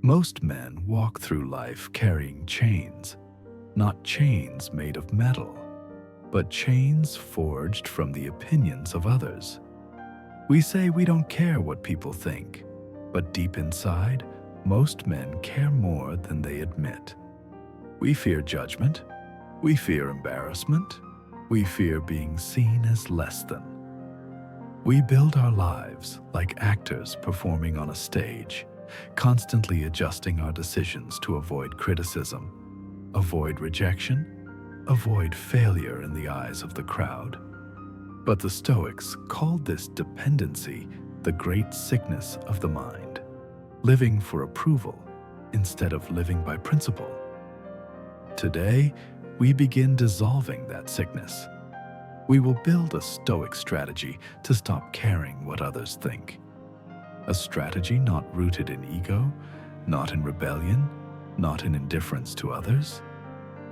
Most men walk through life carrying chains, not chains made of metal, but chains forged from the opinions of others. We say we don't care what people think, but deep inside, most men care more than they admit. We fear judgment, we fear embarrassment, we fear being seen as less than. We build our lives like actors performing on a stage, constantly adjusting our decisions to avoid criticism, avoid rejection, avoid failure in the eyes of the crowd. But the Stoics called this dependency the great sickness of the mind, living for approval instead of living by principle. Today, we begin dissolving that sickness. We will build a Stoic strategy to stop caring what others think. A strategy not rooted in ego, not in rebellion, not in indifference to others,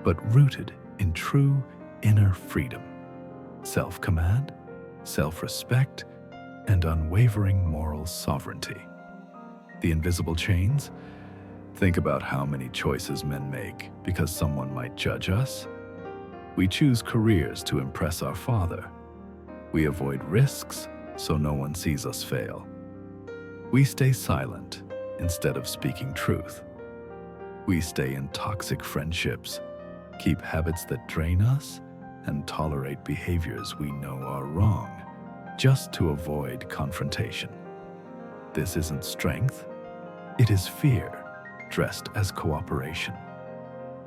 but rooted in true inner freedom, self-command, self-respect, and unwavering moral sovereignty. The invisible chains? Think about how many choices men make because someone might judge us. We choose careers to impress our father. We avoid risks so no one sees us fail. We stay silent instead of speaking truth. We stay in toxic friendships, keep habits that drain us, and tolerate behaviors we know are wrong, just to avoid confrontation. This isn't strength, it is fear, dressed as cooperation.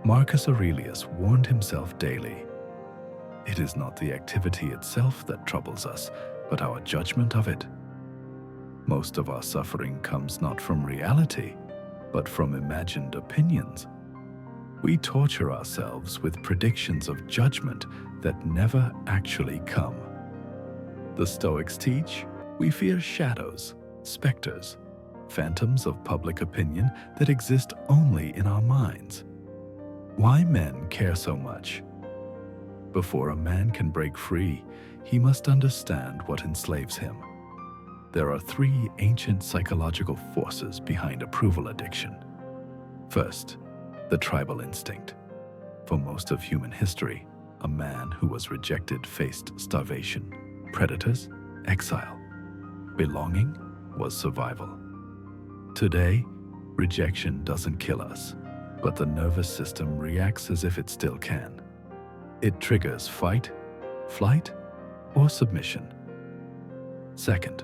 Marcus Aurelius warned himself daily, "It is not the activity itself that troubles us, but our judgment of it." Most of our suffering comes not from reality, but from imagined opinions. We torture ourselves with predictions of judgment that never actually come. The Stoics teach we fear shadows, specters, phantoms of public opinion that exist only in our minds. Why men care so much? Before a man can break free, he must understand what enslaves him. There are three ancient psychological forces behind approval addiction. First, the tribal instinct. For most of human history, a man who was rejected faced starvation, predators, exile. Belonging was survival. Today, rejection doesn't kill us, but the nervous system reacts as if it still can. It triggers fight, flight, or submission. Second,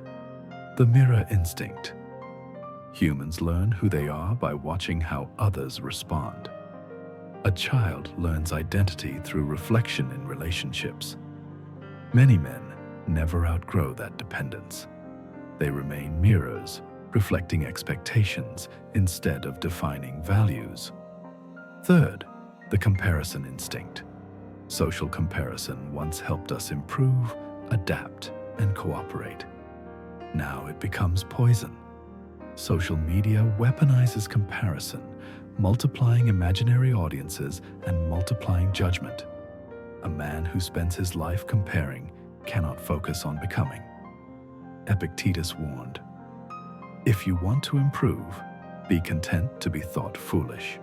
the mirror instinct. Humans learn who they are by watching how others respond. A child learns identity through reflection in relationships. Many men never outgrow that dependence. They remain mirrors, reflecting expectations instead of defining values. Third, the comparison instinct. Social comparison once helped us improve, adapt, and cooperate. Now it becomes poison. Social media weaponizes comparison, multiplying imaginary audiences and multiplying judgment. A man who spends his life comparing cannot focus on becoming. Epictetus warned, "If you want to improve, be content to be thought foolish."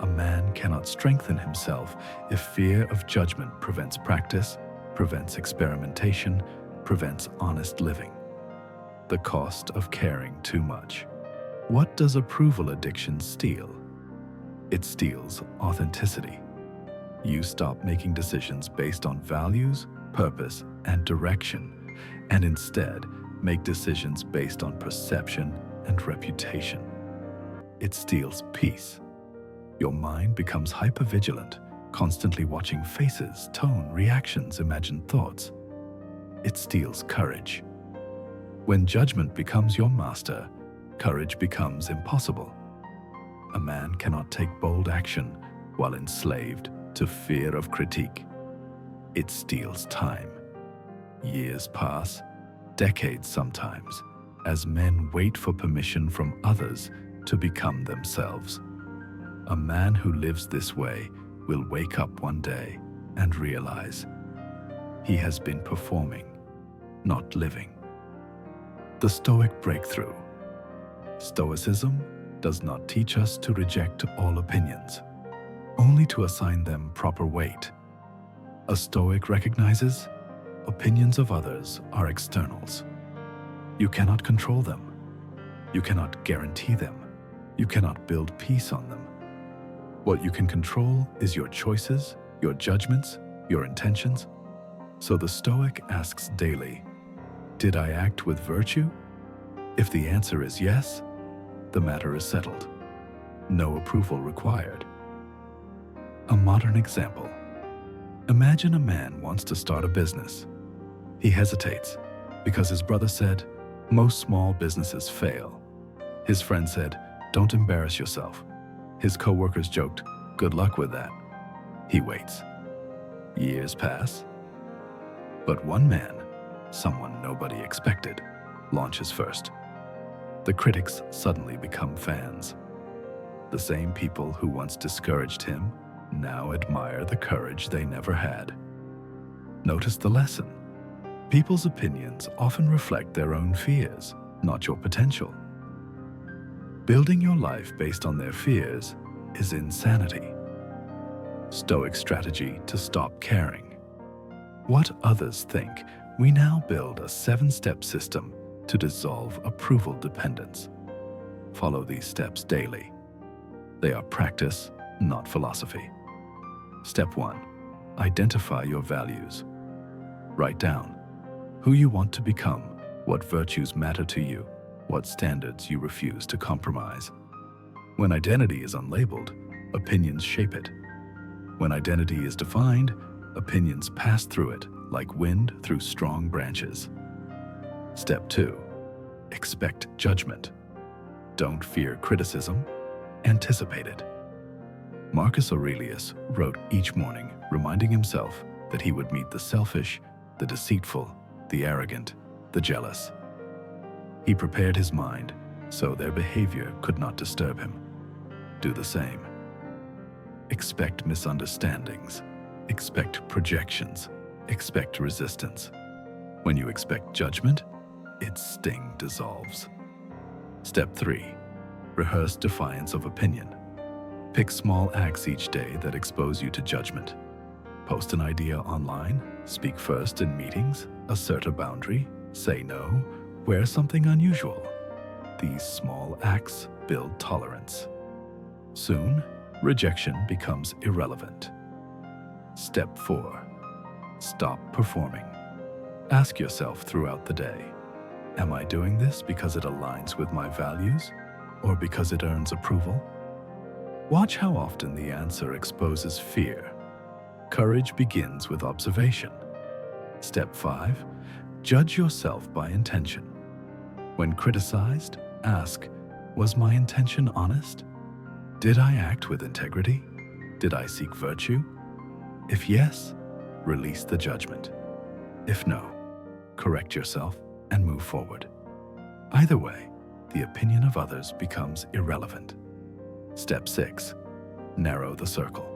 A man cannot strengthen himself if fear of judgment prevents practice, prevents experimentation, prevents honest living. The cost of caring too much. What does approval addiction steal? It steals authenticity. You stop making decisions based on values, purpose, and direction, and instead make decisions based on perception and reputation. It steals peace. Your mind becomes hypervigilant, constantly watching faces, tone, reactions, imagined thoughts. It steals courage. When judgment becomes your master, courage becomes impossible. A man cannot take bold action while enslaved to fear of critique. It steals time. Years pass, decades sometimes, as men wait for permission from others to become themselves. A man who lives this way will wake up one day and realize he has been performing, not living. The Stoic breakthrough. Stoicism does not teach us to reject all opinions, only to assign them proper weight. A Stoic recognizes opinions of others are externals. You cannot control them. You cannot guarantee them. You cannot build peace on them. What you can control is your choices, your judgments, your intentions. So the Stoic asks daily, did I act with virtue? If the answer is yes, the matter is settled. No approval required. A modern example. Imagine a man wants to start a business. He hesitates because his brother said, most small businesses fail. His friend said, don't embarrass yourself. His co-workers joked, good luck with that. He waits. Years pass. But one man, someone nobody expected, launches first. The critics suddenly become fans. The same people who once discouraged him now admire the courage they never had. Notice the lesson. People's opinions often reflect their own fears, not your potential. Building your life based on their fears is insanity. Stoic strategy to stop caring. What others think, we now build a 7-step system to dissolve approval dependence. Follow these steps daily. They are practice, not philosophy. Step 1. Identify your values. Write down who you want to become, what virtues matter to you, what standards you refuse to compromise. When identity is unlabeled, opinions shape it. When identity is defined, opinions pass through it like wind through strong branches. Step 2. Expect judgment. Don't fear criticism, anticipate it. Marcus Aurelius wrote each morning, reminding himself that he would meet the selfish, the deceitful, the arrogant, the jealous. He prepared his mind so their behavior could not disturb him. Do the same. Expect misunderstandings, expect projections, expect resistance. When you expect judgment, its sting dissolves. Step 3. Rehearse defiance of opinion. Pick small acts each day that expose you to judgment. Post an idea online, speak first in meetings, assert a boundary, say no, wear something unusual. These small acts build tolerance. Soon, rejection becomes irrelevant. Step 4. Stop performing. Ask yourself throughout the day, am I doing this because it aligns with my values or because it earns approval? Watch how often the answer exposes fear. Courage begins with observation. Step 5. Judge yourself by intention. When criticized, ask, was my intention honest? Did I act with integrity? Did I seek virtue? If yes, release the judgment. If no, correct yourself and move forward. Either way, the opinion of others becomes irrelevant. Step 6. Narrow the circle.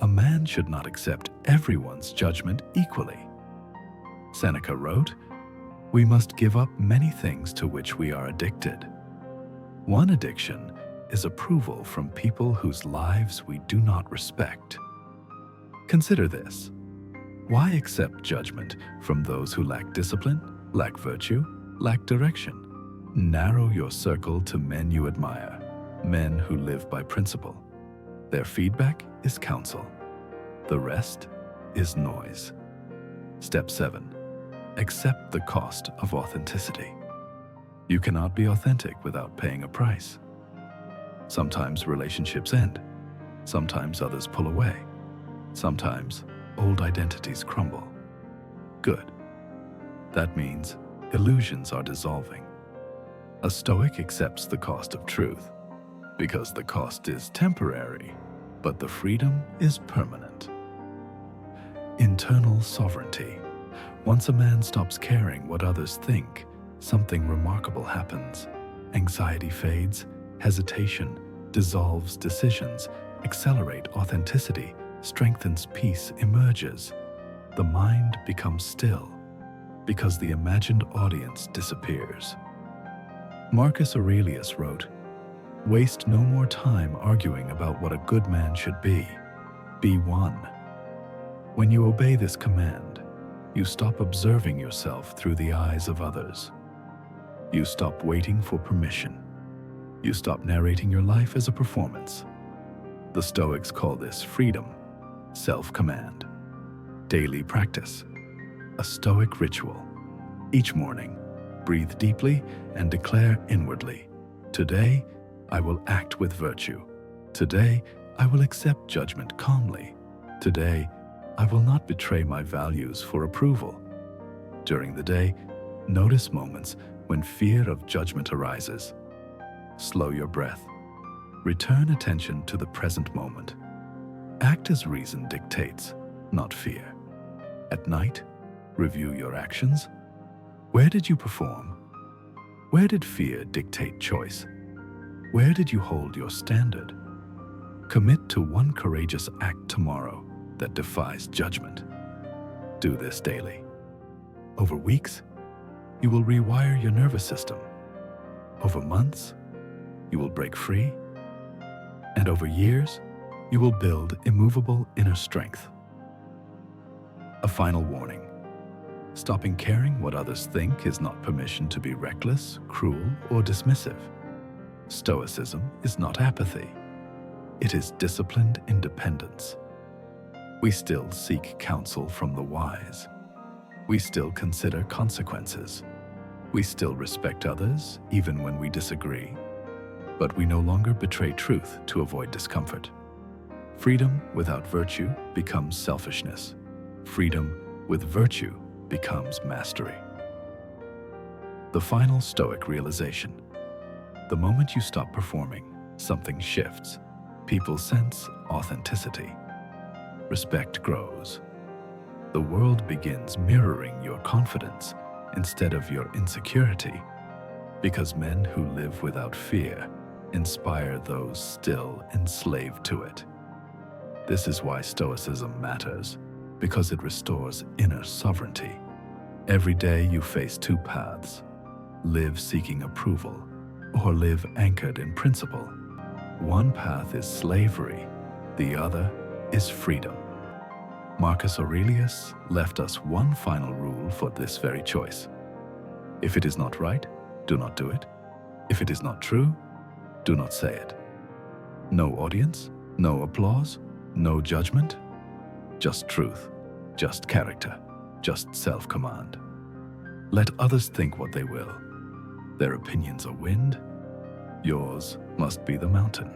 A man should not accept everyone's judgment equally. Seneca wrote, we must give up many things to which we are addicted. One addiction is approval from people whose lives we do not respect. Consider this. Why accept judgment from those who lack discipline, lack virtue, lack direction? Narrow your circle to men you admire, men who live by principle. Their feedback is counsel. The rest is noise. Step 7. Accept the cost of authenticity. You cannot be authentic without paying a price. Sometimes relationships end. Sometimes others pull away. Sometimes old identities crumble. Good. That means illusions are dissolving. A Stoic accepts the cost of truth, because the cost is temporary, but the freedom is permanent. Internal sovereignty. Once a man stops caring what others think, something remarkable happens. Anxiety fades, hesitation dissolves decisions, accelerate authenticity, strengthens peace emerges. The mind becomes still, because the imagined audience disappears. Marcus Aurelius wrote, Waste no more time arguing about what a good man should be. Be one. When you obey this command, you stop observing yourself through the eyes of others. You stop waiting for permission. You stop narrating your life as a performance. The Stoics call this freedom, self-command. Daily practice. A Stoic ritual. Each morning, breathe deeply and declare inwardly, "Today, I will act with virtue. Today, I will accept judgment calmly. Today, I will not betray my values for approval." During the day, notice moments when fear of judgment arises. Slow your breath. Return attention to the present moment. Act as reason dictates, not fear. At night, review your actions. Where did you perform? Where did fear dictate choice? Where did you hold your standard? Commit to one courageous act tomorrow that defies judgment. Do this daily. Over weeks, you will rewire your nervous system. Over months, you will break free. And over years, you will build immovable inner strength. A final warning. Stopping caring what others think is not permission to be reckless, cruel, or dismissive. Stoicism is not apathy. It is disciplined independence. We still seek counsel from the wise. We still consider consequences. We still respect others, even when we disagree. But we no longer betray truth to avoid discomfort. Freedom without virtue becomes selfishness. Freedom with virtue becomes mastery. The final Stoic realization. The moment you stop performing, something shifts. People sense authenticity. Respect grows. The world begins mirroring your confidence instead of your insecurity, because men who live without fear inspire those still enslaved to it. This is why Stoicism matters, because it restores inner sovereignty. Every day you face two paths: live seeking approval, or live anchored in principle. One path is slavery, the other is freedom. Marcus Aurelius left us one final rule for this very choice. If it is not right, do not do it. If it is not true, do not say it. No audience, no applause, no judgment, just truth, just character, just self-command. Let others think what they will. Their opinions are wind. Yours must be the mountain.